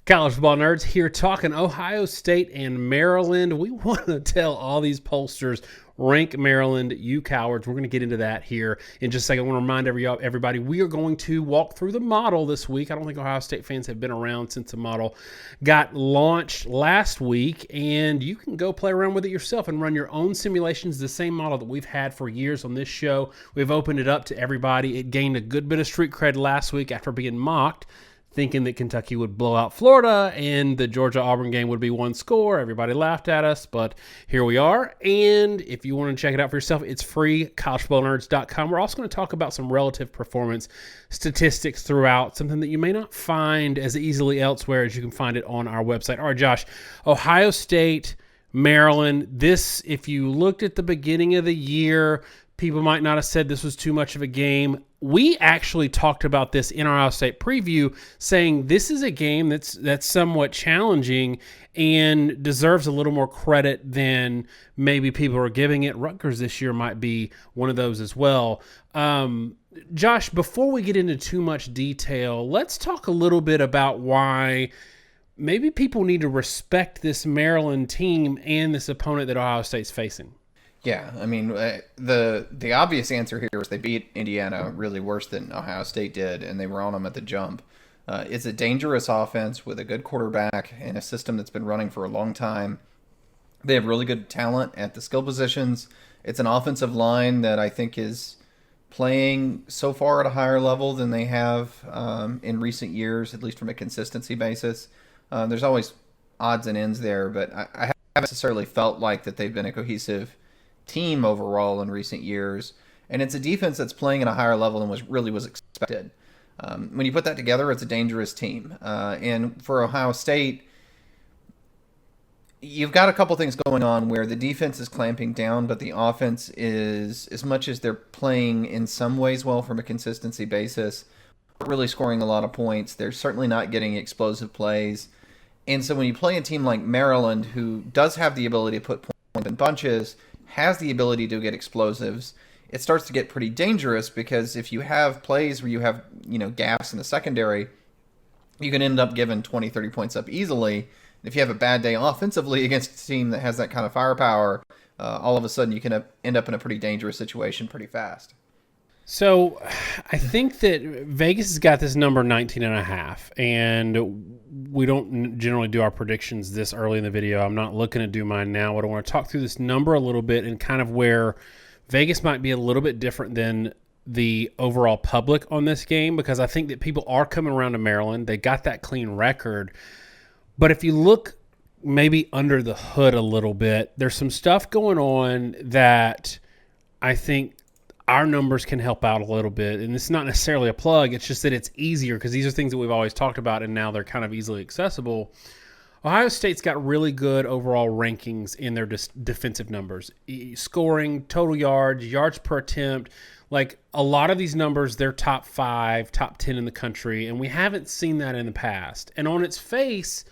College football nerds here talking Ohio State and Maryland. We want to tell all these pollsters, rank Maryland, you cowards. We're going to get into that here in just a second. I want to remind everybody we are going to walk through the model this week. I don't think Ohio State fans have been around since the model got launched last week, and you can go play around with it yourself and run your own simulations, the same model that we've had for years on this show. We've opened it up to everybody. It gained a good bit of street cred last week after being mocked, thinking that Kentucky would blow out Florida and the Georgia-Auburn game would be one score. Everybody laughed at us, but here we are. And if you want to check it out for yourself, it's free, collegefootballnerds.com. We're also going to talk about some relative performance statistics throughout, something that you may not find as easily elsewhere as you can find it on our website. All right, Josh, Ohio State, Maryland. This, if you looked at the beginning of the year, people might not have said this was too much of a game. We actually talked about this in our Ohio State preview, saying this is a game that's somewhat challenging and deserves a little more credit than maybe people are giving it. Rutgers this year might be one of those as well. Josh, before we get into too much detail, let's talk a little bit about why maybe people need to respect this Maryland team and this opponent that Ohio State's facing. Yeah, I mean, the obvious answer here is they beat Indiana really worse than Ohio State did, and they were on them at the jump. It's a dangerous offense with a good quarterback and a system that's been running for a long time. They have really good talent at the skill positions. It's an offensive line that I think is playing so far at a higher level than they have in recent years, at least from a consistency basis. There's always odds and ends there, but I haven't necessarily felt like that they've been a cohesive team overall in recent years, and it's a defense that's playing at a higher level than was expected. When you put that together, it's a dangerous team. And for Ohio State, you've got a couple things going on where the defense is clamping down, but the offense is, as much as they're playing in some ways well from a consistency basis, really scoring a lot of points. They're certainly not getting explosive plays. And so when you play a team like Maryland, who does have the ability to put points in bunches, has the ability to get explosives, it starts to get pretty dangerous, because if you have plays where you have, gaps in the secondary, you can end up giving 20, 30 points up easily. If you have a bad day offensively against a team that has that kind of firepower, all of a sudden you can end up in a pretty dangerous situation pretty fast. So I think that Vegas has got this number 19.5, and we don't generally do our predictions this early in the video. I'm not looking to do mine now, but I want to talk through this number a little bit and kind of where Vegas might be a little bit different than the overall public on this game, because I think that people are coming around to Maryland. They got that clean record. But if you look maybe under the hood a little bit, there's some stuff going on that I think our numbers can help out a little bit. And it's not necessarily a plug. It's just that it's easier because these are things that we've always talked about, and now they're kind of easily accessible. Ohio State's got really good overall rankings in their defensive numbers. Scoring, total yards, yards per attempt. Like a lot of these numbers, they're top 5, top 10 in the country, and we haven't seen that in the past. And on its face,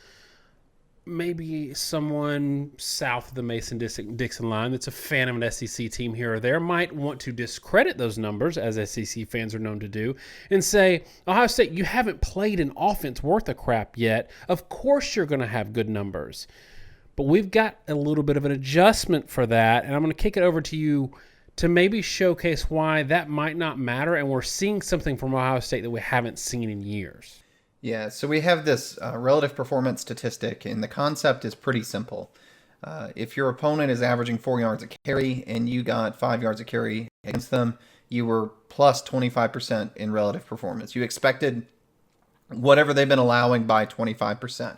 maybe someone south of the Mason-Dixon line that's a fan of an SEC team here or there might want to discredit those numbers, as SEC fans are known to do, and say, Ohio State, you haven't played an offense worth a crap yet. Of course you're going to have good numbers. But we've got a little bit of an adjustment for that, and I'm going to kick it over to you to maybe showcase why that might not matter, and we're seeing something from Ohio State that we haven't seen in years. Yeah, so we have this relative performance statistic, and the concept is pretty simple. If your opponent is averaging 4 yards a carry and you got 5 yards a carry against them, you were plus 25% in relative performance. You expected whatever they've been allowing by 25%.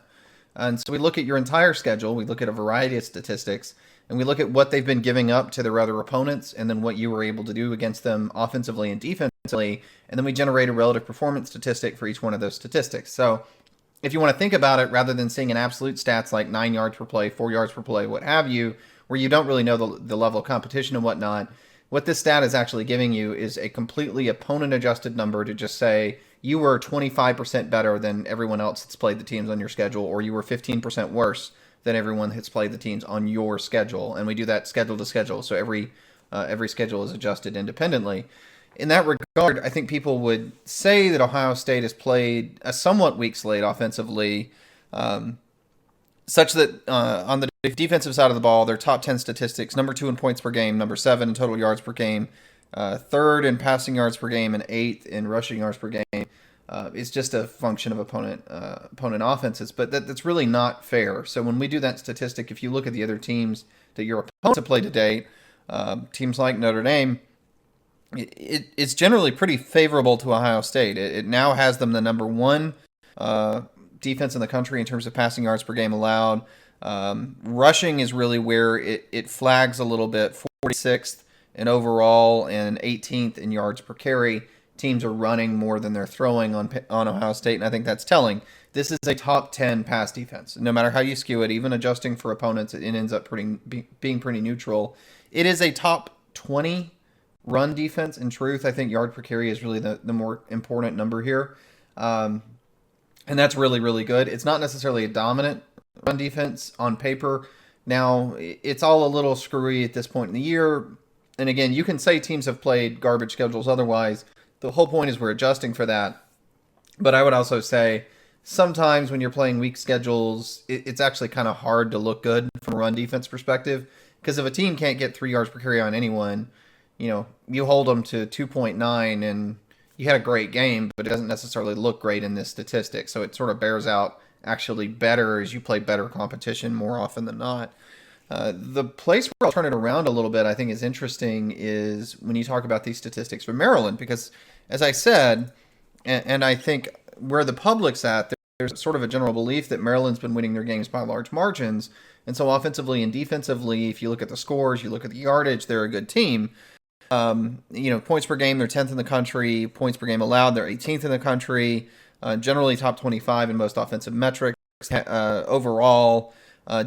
And so we look at your entire schedule, we look at a variety of statistics, and we look at what they've been giving up to their other opponents, and then what you were able to do against them offensively and defensively, and then we generate a relative performance statistic for each one of those statistics. So if you want to think about it, rather than seeing an absolute stats like 9 yards per play, 4 yards per play, what have you, where you don't really know the level of competition and whatnot, what this stat is actually giving you is a completely opponent-adjusted number to just say you were 25% better than everyone else that's played the teams on your schedule, or you were 15% worse than everyone that's played the teams on your schedule. And we do that schedule to schedule, so every schedule is adjusted independently. In that regard, I think people would say that Ohio State has played a somewhat weak slate offensively, such that on the defensive side of the ball, they're top 10 statistics, number 2 in points per game, number 7 in total yards per game, third in passing yards per game, and 8th in rushing yards per game. It's just a function of opponent offenses, but that's really not fair. So when we do that statistic, if you look at the other teams that your opponents have played to date, teams like Notre Dame, it's generally pretty favorable to Ohio State. It now has them the number 1 defense in the country in terms of passing yards per game allowed. Rushing is really where it flags a little bit. 46th in overall and 18th in yards per carry. Teams are running more than they're throwing on Ohio State, and I think that's telling. This is a top 10 pass defense. No matter how you skew it, even adjusting for opponents, it ends up being pretty neutral. It is a top 20 run defense. In truth, I think yard per carry is really the more important number here. And that's really, really good. It's not necessarily a dominant run defense on paper. Now, it's all a little screwy at this point in the year. And again, you can say teams have played garbage schedules otherwise. The whole point is we're adjusting for that. But I would also say sometimes when you're playing weak schedules, it's actually kind of hard to look good from a run defense perspective. Because if a team can't get 3 yards per carry on anyone, you hold them to 2.9 and you had a great game, but it doesn't necessarily look great in this statistic. So it sort of bears out actually better as you play better competition more often than not. The place where I'll turn it around a little bit, I think is interesting, is when you talk about these statistics for Maryland, because as I said, and I think where the public's at, there's sort of a general belief that Maryland's been winning their games by large margins. And so offensively and defensively, if you look at the scores, you look at the yardage, they're a good team. Points per game, they're 10th in the country. Points per game allowed, they're 18th in the country. Generally top 25 in most offensive metrics. Overall,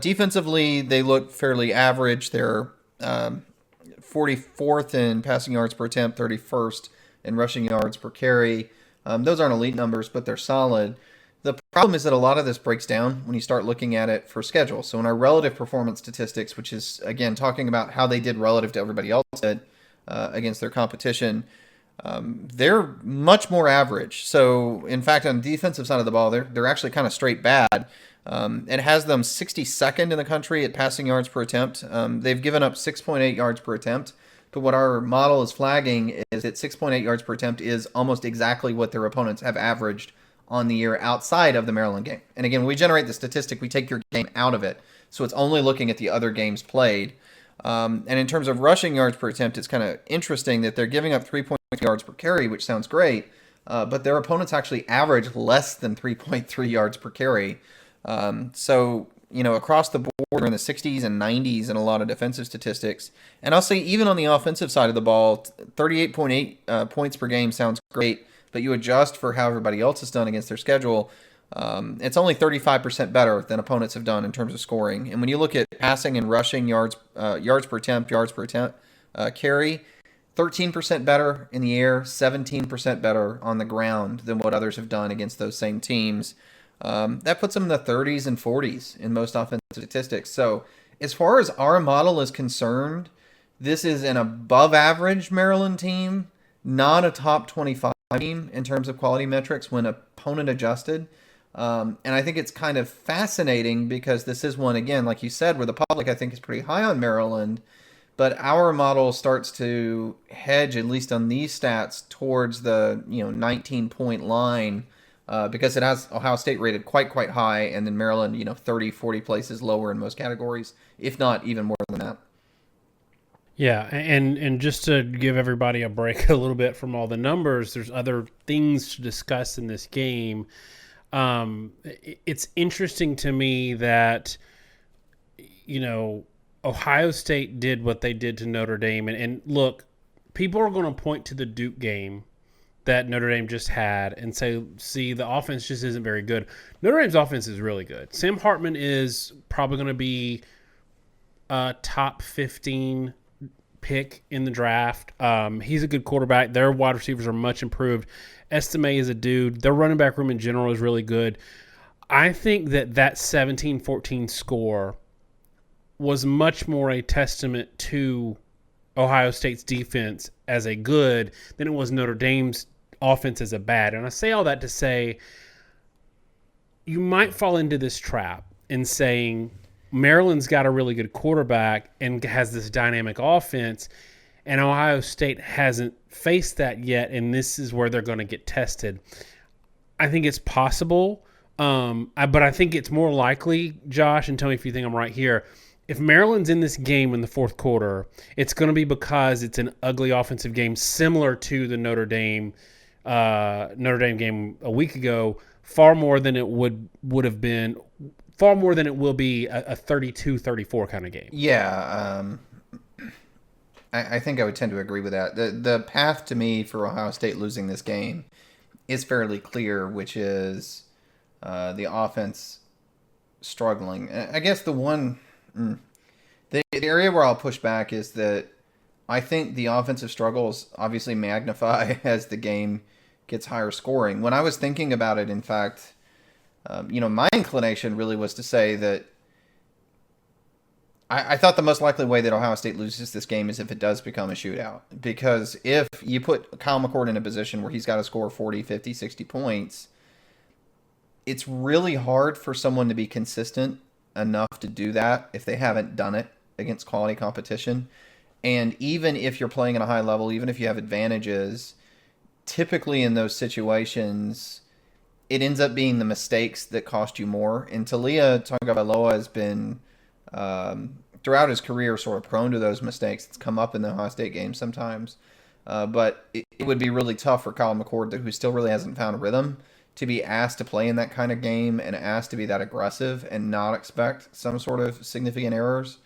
defensively, they look fairly average. They're 44th in passing yards per attempt, 31st in rushing yards per carry. Those aren't elite numbers, but they're solid. The problem is that a lot of this breaks down when you start looking at it for schedule. So in our relative performance statistics, which is, again, talking about how they did relative to everybody else did against their competition, they're much more average. So, in fact, on the defensive side of the ball, they're actually kind of straight bad. It has them 62nd in the country at passing yards per attempt. They've given up 6.8 yards per attempt. But what our model is flagging is that 6.8 yards per attempt is almost exactly what their opponents have averaged on the year outside of the Maryland game. And again, when we generate the statistic, we take your game out of it. So it's only looking at the other games played. And in terms of rushing yards per attempt, it's kind of interesting that they're giving up 3.3 yards per carry, which sounds great. But their opponents actually average less than 3.3 yards per carry. So, across the board, we're in the 60s and 90s in a lot of defensive statistics. And I'll say even on the offensive side of the ball, 38.8 points per game sounds great, but you adjust for how everybody else has done against their schedule, it's only 35% better than opponents have done in terms of scoring. And when you look at passing and rushing yards per attempt, carry, 13% better in the air, 17% better on the ground than what others have done against those same teams. That puts them in the 30s and 40s in most offensive statistics. So as far as our model is concerned, this is an above average Maryland team, not a top 25 team in terms of quality metrics when opponent adjusted. And I think it's kind of fascinating because this is one, again, like you said, where the public I think is pretty high on Maryland, but our model starts to hedge, at least on these stats, towards the 19-point line. Because it has Ohio State rated quite high, and then Maryland, 30, 40 places lower in most categories, if not even more than that. Yeah, and just to give everybody a break a little bit from all the numbers, there's other things to discuss in this game. It's interesting to me that, Ohio State did what they did to Notre Dame. And look, people are going to point to the Duke game that Notre Dame just had and say, see, the offense just isn't very good. Notre Dame's offense is really good. Sam Hartman is probably going to be a top 15 pick in the draft. He's a good quarterback. Their wide receivers are much improved. Estime is a dude. Their running back room in general is really good. I think that 17-14 score was much more a testament to Ohio State's defense as a good than it was Notre Dame's offense as a bad. And I say all that to say you might fall into this trap in saying Maryland's got a really good quarterback and has this dynamic offense, and Ohio State hasn't faced that yet, and this is where they're going to get tested. I think it's possible, but I think it's more likely, Josh, and tell me if you think I'm right here, if Maryland's in this game in the fourth quarter, it's going to be because it's an ugly offensive game similar to the Notre Dame game a week ago, far more than it would have been, far more than it will be a 32-34 kind of game. Yeah, I think I would tend to agree with that. The path to me for Ohio State losing this game is fairly clear, which is the offense struggling. I guess the area where I'll push back is that I think the offensive struggles obviously magnify as the game gets higher scoring. When I was thinking about it, in fact, my inclination really was to say that I thought the most likely way that Ohio State loses this game is if it does become a shootout. Because if you put Kyle McCord in a position where he's got to score 40, 50, 60 points, it's really hard for someone to be consistent enough to do that if they haven't done it against quality competition. And even if you're playing at a high level, even if you have advantages, typically in those situations, it ends up being the mistakes that cost you more. And Taulia Tagovailoa has been, throughout his career, sort of prone to those mistakes. It's come up in the Ohio State game sometimes. But it would be really tough for Kyle McCord, who still really hasn't found a rhythm, to be asked to play in that kind of game and asked to be that aggressive and not expect some sort of significant errors.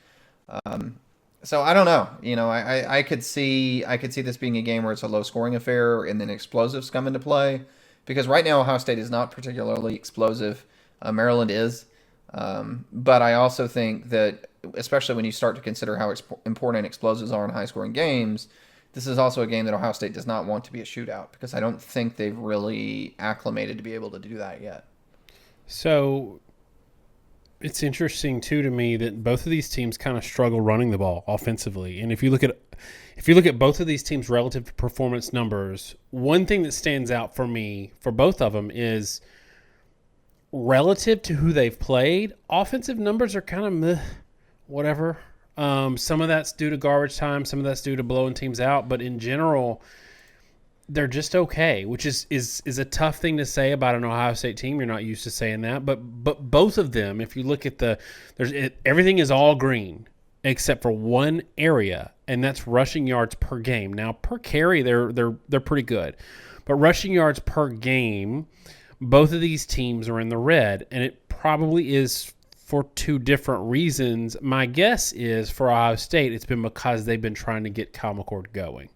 So I don't know. I could see this being a game where it's a low scoring affair and then explosives come into play, because right now Ohio State is not particularly explosive. Maryland is. But I also think that, especially when you start to consider how important explosives are in high scoring games, this is also a game that Ohio State does not want to be a shootout, because I don't think they've really acclimated to be able to do that yet. So it's interesting too to me that both of these teams kind of struggle running the ball offensively. And if you look at both of these teams' relative performance numbers, one thing that stands out for me for both of them is relative to who they've played, offensive numbers are kind of meh, whatever. Some of that's due to garbage time, some of that's due to blowing teams out, but in general, they're just okay, which is a tough thing to say about an Ohio State team. You're not used to saying that, but both of them, if you look at everything is all green except for one area, and that's rushing yards per game. Now per carry, they're pretty good, but rushing yards per game, both of these teams are in the red, and it probably is for two different reasons. My guess is for Ohio State, it's been because they've been trying to get Kyle McCord going.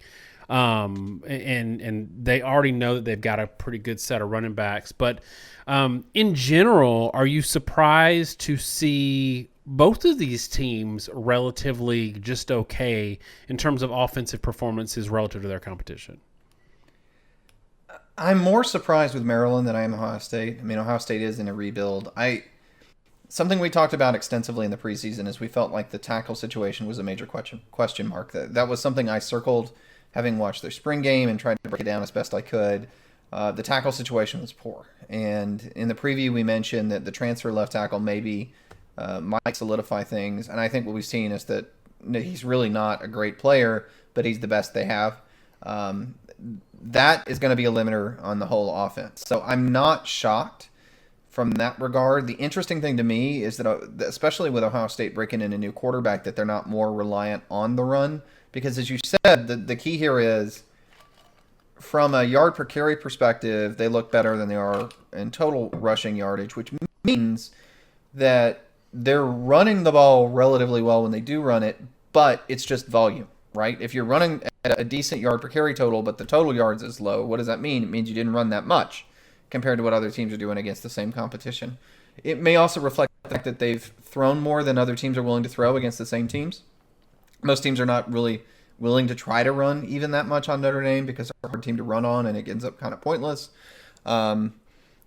And they already know that they've got a pretty good set of running backs. But in general, are you surprised to see both of these teams relatively just okay in terms of offensive performances relative to their competition? I'm more surprised with Maryland than I am Ohio State. I mean, Ohio State is in a rebuild. Something we talked about extensively in the preseason is we felt like the tackle situation was a major question mark. That was something I circled, having watched their spring game and tried to break it down as best I could. The tackle situation was poor. And in the preview, we mentioned that the transfer left tackle maybe might solidify things. And I think what we've seen is that he's really not a great player, but he's the best they have. That is going to be a limiter on the whole offense. So I'm not shocked from that regard. The interesting thing to me is that, especially with Ohio State breaking in a new quarterback, that they're not more reliant on the run. Because as you said, the key here is, from a yard per carry perspective, they look better than they are in total rushing yardage, which means that they're running the ball relatively well when they do run it, but it's just volume, right? If you're running at a decent yard per carry total, but the total yards is low, what does that mean? It means you didn't run that much compared to what other teams are doing against the same competition. It may also reflect the fact that they've thrown more than other teams are willing to throw against the same teams. Most teams are not really willing to try to run even that much on Notre Dame because they're a hard team to run on, and it ends up kind of pointless. And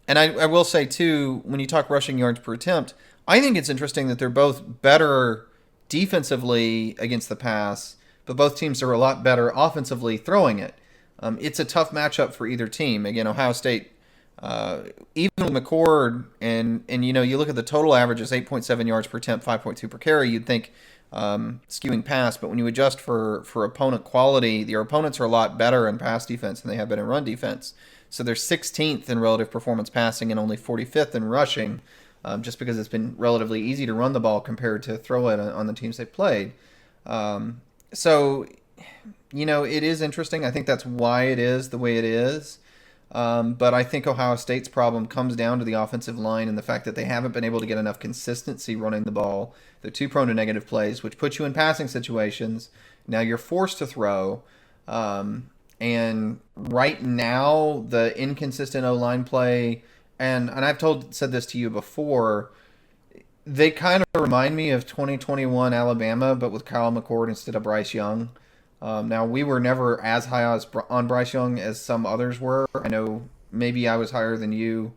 I will say, too, when you talk rushing yards per attempt, I think it's interesting that they're both better defensively against the pass, but both teams are a lot better offensively throwing it. It's a tough matchup for either team. Again, Ohio State Even with McCord and you look at the total averages, 8.7 yards per attempt, 5.2 per carry, you'd think skewing pass, but when you adjust for opponent quality, your opponents are a lot better in pass defense than they have been in run defense. So they're 16th in relative performance passing and only 45th in rushing, just because it's been relatively easy to run the ball compared to throw it on the teams they've played. So, it is interesting. I think that's why it is the way it is. But I think Ohio State's problem comes down to the offensive line and the fact that they haven't been able to get enough consistency running the ball. They're too prone to negative plays, which puts you in passing situations. Now you're forced to throw. And right now, the inconsistent O-line play, and I've said this to you before, they kind of remind me of 2021 Alabama, but with Kyle McCord instead of Bryce Young. Now, we were never as high on Bryce Young as some others were. I know maybe I was higher than you.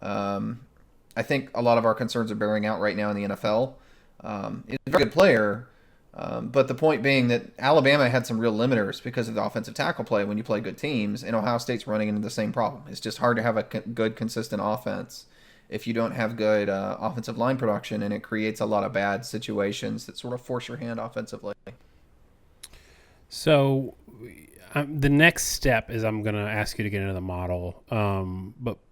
I think a lot of our concerns are bearing out right now in the NFL. He's a very good player, but the point being that Alabama had some real limiters because of the offensive tackle play when you play good teams, and Ohio State's running into the same problem. It's just hard to have a good, consistent offense if you don't have good offensive line production, and it creates a lot of bad situations that sort of force your hand offensively. So the next step is I'm going to ask you to get into the model,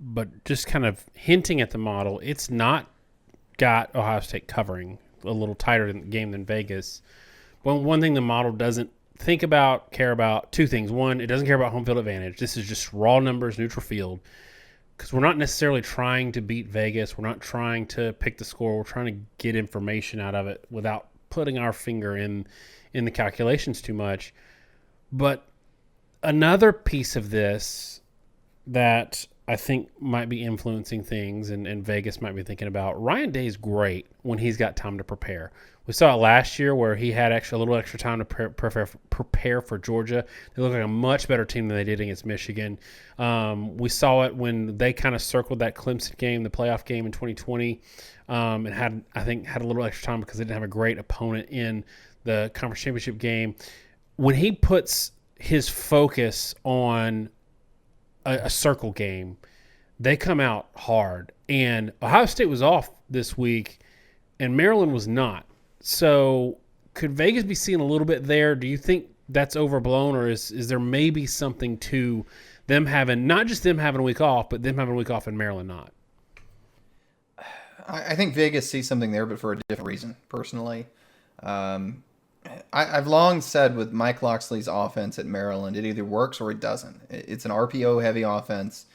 but just kind of hinting at the model, it's not got Ohio State covering a little tighter game than Vegas. Well, one thing the model doesn't care about, two things. One, it doesn't care about home field advantage. This is just raw numbers, neutral field, because we're not necessarily trying to beat Vegas. We're not trying to pick the score. We're trying to get information out of it without putting our finger in the calculations too much. But another piece of this that I think might be influencing things and Vegas might be thinking about, Ryan Day's great when he's got time to prepare. We saw it last year where he had a little extra time to prepare for Georgia. They look like a much better team than they did against Michigan. We saw it when they kind of circled that Clemson game, the playoff game in 2020, and had a little extra time because they didn't have a great opponent in the conference championship game. When he puts his focus on a circle game, they come out hard. And Ohio State was off this week, and Maryland was not. So could Vegas be seeing a little bit there? Do you think that's overblown, or is there maybe something to them having, not just them having a week off, but them having a week off and Maryland not? I think Vegas sees something there, but for a different reason, personally. I've long said with Mike Loxley's offense at Maryland, it either works or it doesn't. It's an RPO-heavy offense.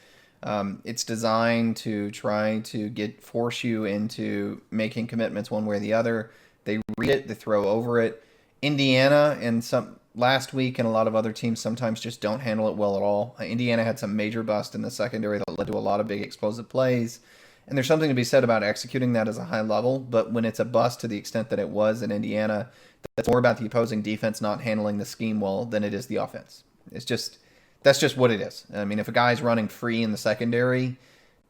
It's designed to try to force you into making commitments one way or the other. They read it, they throw over it. Indiana and some last week and a lot of other teams sometimes just don't handle it well at all. Indiana had some major bust in the secondary that led to a lot of big explosive plays. And there's something to be said about executing that as a high level, but when it's a bust to the extent that it was in Indiana, that's more about the opposing defense not handling the scheme well than it is the offense. That's just what it is. I mean, if a guy's running free in the secondary,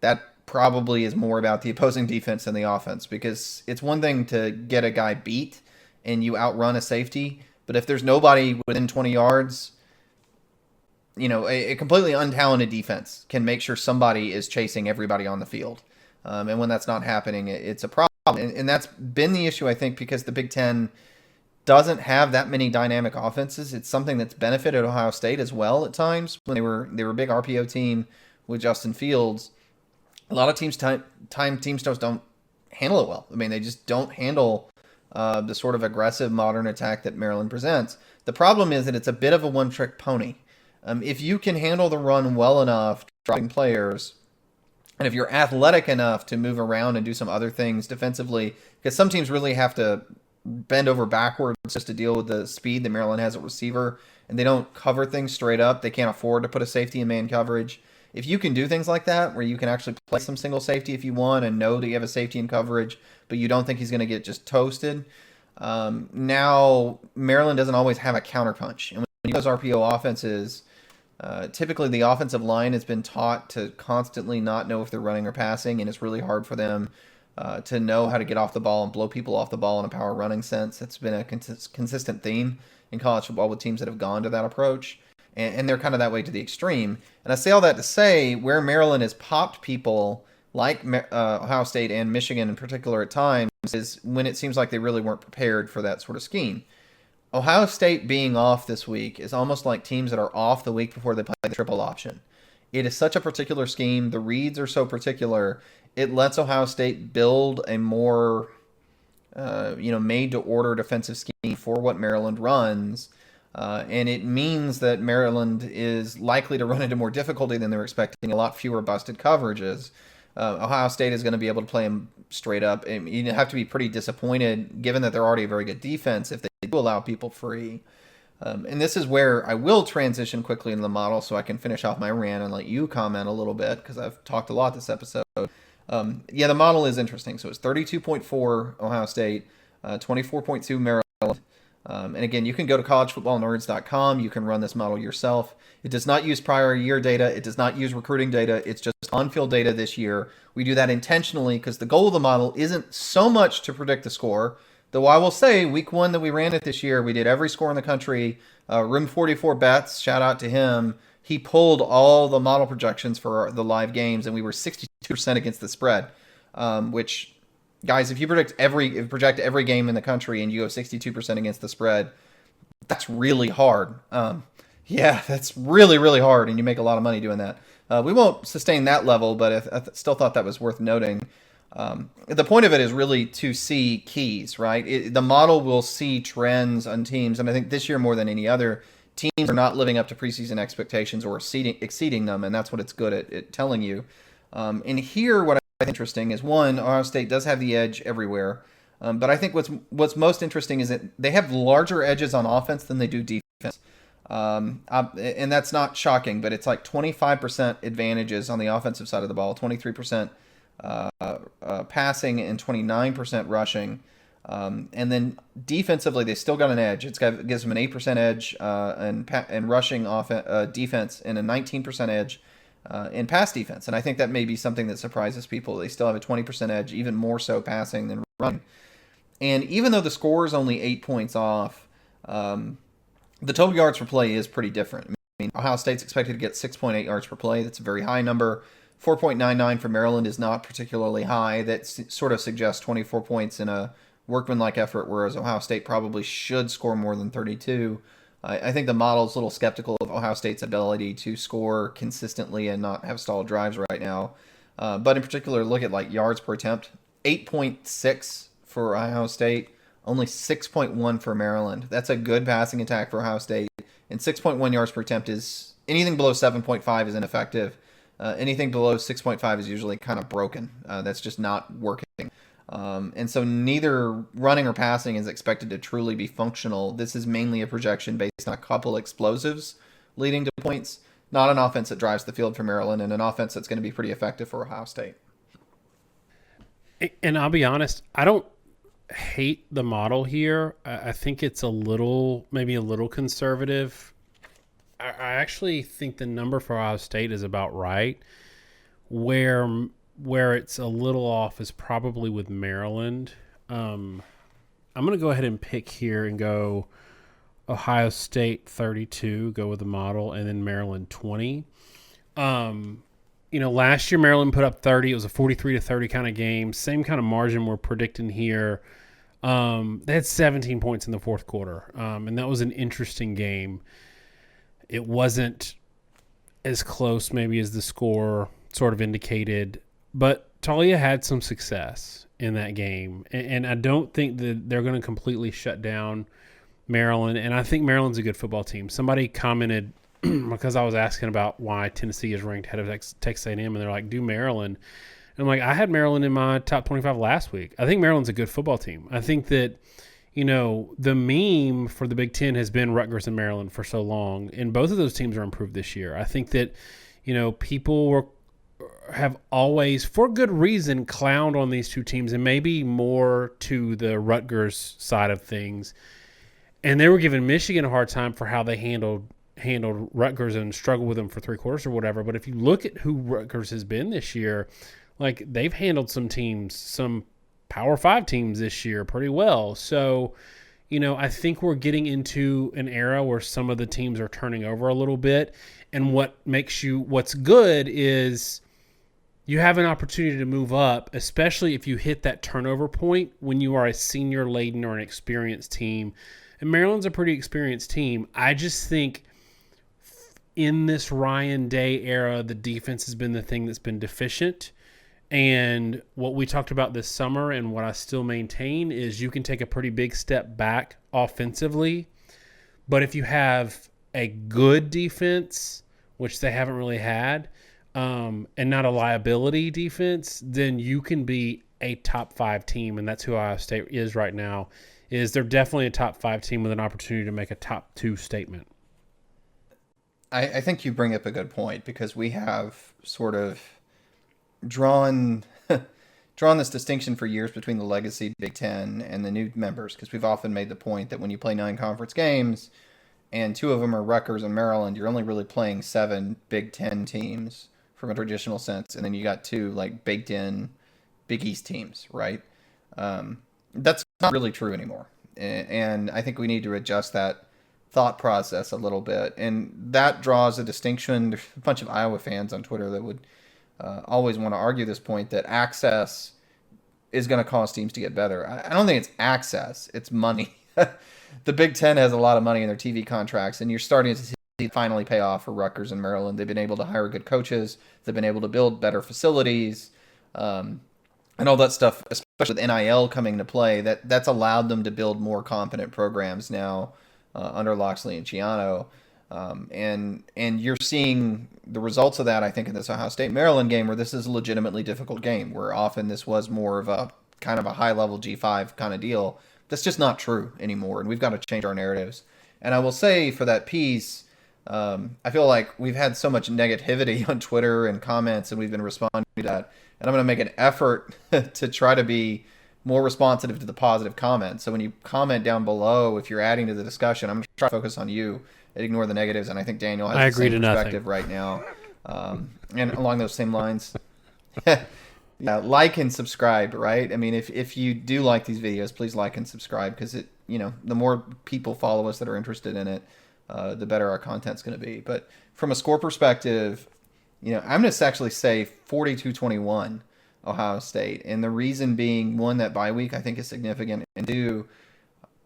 that probably is more about the opposing defense than the offense, because it's one thing to get a guy beat and you outrun a safety, but if there's nobody within 20 yards, a completely untalented defense can make sure somebody is chasing everybody on the field. And when that's not happening, it's a problem. And that's been the issue, I think, because the Big Ten doesn't have that many dynamic offenses. It's something that's benefited Ohio State as well at times when they were a big RPO team with Justin Fields. A lot of teams just don't handle it well. I mean, they just don't handle the sort of aggressive modern attack that Maryland presents. The problem is that it's a bit of a one-trick pony. If you can handle the run well enough, dropping players, and if you're athletic enough to move around and do some other things defensively, because some teams really have to bend over backwards just to deal with the speed that Maryland has at receiver, and they don't cover things straight up. They can't afford to put a safety in man coverage. If you can do things like that, where you can actually play some single safety if you want and know that you have a safety in coverage, but you don't think he's going to get just toasted, now Maryland doesn't always have a counterpunch. And when you use RPO offenses, typically the offensive line has been taught to constantly not know if they're running or passing, and it's really hard for them to know how to get off the ball and blow people off the ball in a power running sense. It's been a consistent theme in college football with teams that have gone to that approach. and they're kind of that way to the extreme. And I say all that to say where Maryland has popped people like Ohio State and Michigan in particular at times is when it seems like they really weren't prepared for that sort of scheme. Ohio State being off this week is almost like teams that are off the week before they play the triple option. It is such a particular scheme. The reads are so particular. It lets Ohio State build a more, made-to-order defensive scheme for what Maryland runs. And it means that Maryland is likely to run into more difficulty than they were expecting, a lot fewer busted coverages. Ohio State is going to be able to play them straight up. And you have to be pretty disappointed, given that they're already a very good defense, if they do allow people free. And this is where I will transition quickly into the model so I can finish off my rant and let you comment a little bit, because I've talked a lot this episode. The model is interesting. So it's 32.4 Ohio State, 24.2 Maryland. And again, you can go to collegefootballnerds.com. You can run this model yourself. It does not use prior year data. It does not use recruiting data. It's just on-field data this year. We do that intentionally because the goal of the model isn't so much to predict the score. Though I will say, week one that we ran it this year, we did every score in the country. Room 44 Bets, shout out to him. He pulled all the model projections for the live games, and we were 62% against the spread, which... Guys, if you project every game in the country and you go 62% against the spread, that's really hard. That's really, really hard, and you make a lot of money doing that. We won't sustain that level, but I still thought that was worth noting. The point of it is really to see keys, right? The model will see trends on teams, and I think this year more than any other, teams are not living up to preseason expectations or exceeding them, and that's what it's good at telling you. And here, what interesting is, one, Ohio State does have the edge everywhere, but I think what's most interesting is that they have larger edges on offense than they do defense, and that's not shocking, but it's like 25% advantages on the offensive side of the ball, 23% passing and 29% rushing, and then defensively they still got an edge. It gives them an 8% edge in rushing defense and a 19% edge in pass defense. And I think that may be something that surprises people. They still have a 20% edge, even more so passing than running. And even though the score is only 8 points off, the total yards per play is pretty different. I mean, Ohio State's expected to get 6.8 yards per play. That's a very high number. 4.99 for Maryland is not particularly high. That sort of suggests 24 points in a workmanlike effort, whereas Ohio State probably should score more than 32. I think the model's a little skeptical of Ohio State's ability to score consistently and not have stalled drives right now. But in particular, look at like yards per attempt. 8.6 for Ohio State, only 6.1 for Maryland. That's a good passing attack for Ohio State. And 6.1 yards per attempt is anything below 7.5 is ineffective. Anything below 6.5 is usually kind of broken. That's just not working. And so neither running or passing is expected to truly be functional. This is mainly a projection based on a couple explosives leading to points, not an offense that drives the field for Maryland, and an offense that's going to be pretty effective for Ohio State. And I'll be honest, I don't hate the model here. I think it's maybe a little conservative. I actually think the number for Ohio State is about right. Where it's a little off is probably with Maryland. I'm going to go ahead and pick here and go Ohio State 32, go with the model, and then Maryland 20. Last year Maryland put up 30. It was a 43-30 kind of game. Same kind of margin we're predicting here. They had 17 points in the fourth quarter, and that was an interesting game. It wasn't as close maybe as the score sort of indicated, but Taulia had some success in that game, and I don't think that they're going to completely shut down Maryland, and I think Maryland's a good football team. Somebody commented, because I was asking about why Tennessee is ranked ahead of Texas A&M, and they're like, do Maryland. And I'm like, I had Maryland in my top 25 last week. I think Maryland's a good football team. I think that, the meme for the Big Ten has been Rutgers and Maryland for so long, and both of those teams are improved this year. I think that, people have always, for good reason, clowned on these two teams, and maybe more to the Rutgers side of things. And they were giving Michigan a hard time for how they handled Rutgers and struggled with them for three quarters or whatever. But if you look at who Rutgers has been this year, like they've handled some Power 5 teams this year pretty well. So, I think we're getting into an era where some of the teams are turning over a little bit. And what's good is you have an opportunity to move up, especially if you hit that turnover point when you are a senior laden or an experienced team. And Maryland's a pretty experienced team. I just think in this Ryan Day era, the defense has been the thing that's been deficient. And what we talked about this summer and what I still maintain is you can take a pretty big step back offensively. But if you have a good defense, which they haven't really had, and not a liability defense, then you can be a top 5 team. And that's who Ohio State is right now. They're definitely a top 5 team with an opportunity to make a top 2 statement. I think you bring up a good point, because we have sort of drawn this distinction for years between the legacy Big Ten and the new members, because we've often made the point that when you play 9 conference games and 2 of them are Rutgers and Maryland, you're only really playing 7 Big Ten teams from a traditional sense, and then you got 2 like baked in Big East teams, right? That's not really true anymore, and I think we need to adjust that thought process a little bit, and that draws a distinction. There's a bunch of Iowa fans on Twitter that would always want to argue this point, that access is going to cause teams to get better. I don't think it's access, it's money. The Big Ten has a lot of money in their TV contracts, and you're starting to see it finally pay off for Rutgers and Maryland. They've been able to hire good coaches, they've been able to build better facilities, and all that stuff, especially with NIL coming into play, that's allowed them to build more competent programs now under Loxley and Chiano. And you're seeing the results of that, I think, in this Ohio State-Maryland game, where this is a legitimately difficult game, where often this was more of a kind of a high-level G5 kind of deal. That's just not true anymore, and we've got to change our narratives. And I will say for that piece, I feel like we've had so much negativity on Twitter and comments, and we've been responding to that. And I'm going to make an effort to try to be more responsive to the positive comments. So when you comment down below, if you're adding to the discussion, I'm going to try to focus on you and ignore the negatives. And I think Daniel has the same perspective right now. And along those same lines, yeah, like and subscribe, right? I mean, if you do like these videos, please like and subscribe, because the more people follow us that are interested in it, the better our content's going to be. But from a score perspective, I'm going to actually say 42-21 Ohio State. And the reason being, one, that bye week I think is significant, and 2,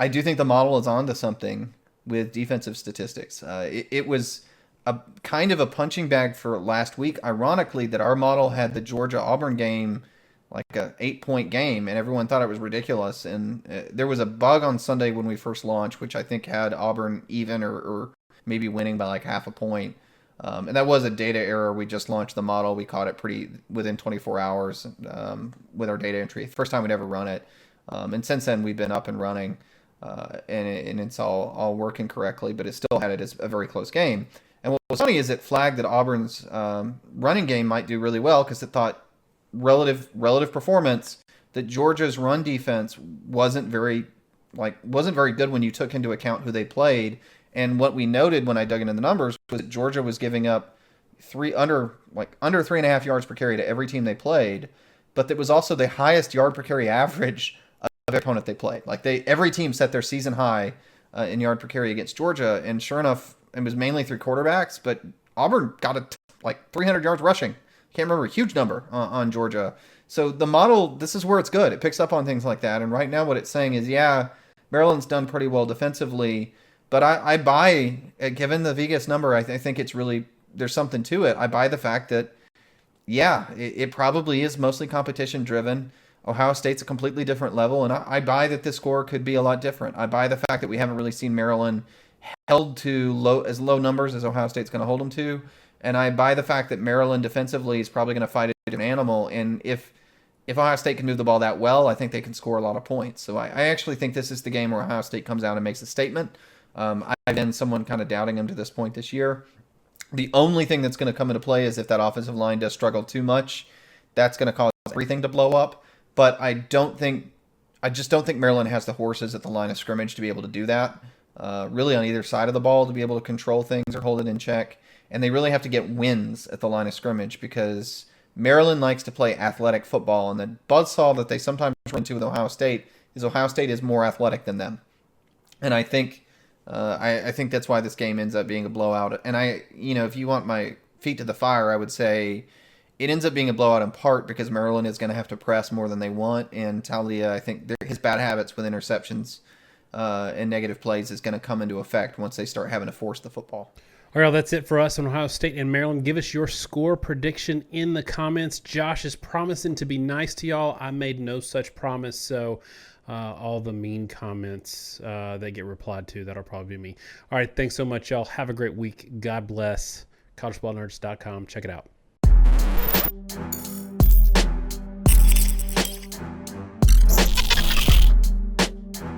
I do think the model is onto something with defensive statistics. It was a kind of a punching bag for last week, ironically, that our model had the Georgia-Auburn game like a 8-point game, and everyone thought it was ridiculous. And there was a bug on Sunday when we first launched, which I think had Auburn even or maybe winning by like half a point. And that was a data error. We just launched the model. We caught it pretty within 24 hours with our data entry. First time we'd ever run it. And since then, we've been up and running, and it's all working correctly, but it still had it as a very close game. And what was funny is it flagged that Auburn's running game might do really well, because it thought relative performance that Georgia's run defense wasn't very good when you took into account who they played. And what we noted when I dug into the numbers was that Georgia was giving up under 3.5 yards per carry to every team they played, but that was also the highest yard per carry average of every opponent they played. Like every team set their season high in yard per carry against Georgia, and sure enough, it was mainly through quarterbacks, but Auburn got like 300 yards rushing. Can't remember, a huge number on Georgia. So the model, this is where it's good. It picks up on things like that. And right now what it's saying is, yeah, Maryland's done pretty well defensively, but I buy, given the Vegas number, I think it's really, there's something to it. I buy the fact that, yeah, it probably is mostly competition driven. Ohio State's a completely different level, and I buy that this score could be a lot different. I buy the fact that we haven't really seen Maryland held to low numbers as Ohio State's going to hold them to. And I buy the fact that Maryland defensively is probably going to fight a different animal. And if Ohio State can move the ball that well, I think they can score a lot of points. So I actually think this is the game where Ohio State comes out and makes a statement. I've been someone kind of doubting them to this point this year. The only thing that's going to come into play is if that offensive line does struggle too much. That's going to cause everything to blow up. But I just don't think Maryland has the horses at the line of scrimmage to be able to do that. Really on either side of the ball to be able to control things or hold it in check. And they really have to get wins at the line of scrimmage, because Maryland likes to play athletic football. And the buzzsaw that they sometimes run into with Ohio State is more athletic than them. And I think I think that's why this game ends up being a blowout. And if you want my feet to the fire, I would say it ends up being a blowout in part because Maryland is going to have to press more than they want, and Taulia, I think his bad habits with interceptions and negative plays is going to come into effect once they start having to force the football. All right, that's it for us on Ohio State and Maryland. Give us your score prediction in the comments. Josh is promising to be nice to y'all. I made no such promise, so all the mean comments that get replied to, that'll probably be me. All right, thanks so much, y'all. Have a great week. God bless. collegefootballnerds.com. Check it out.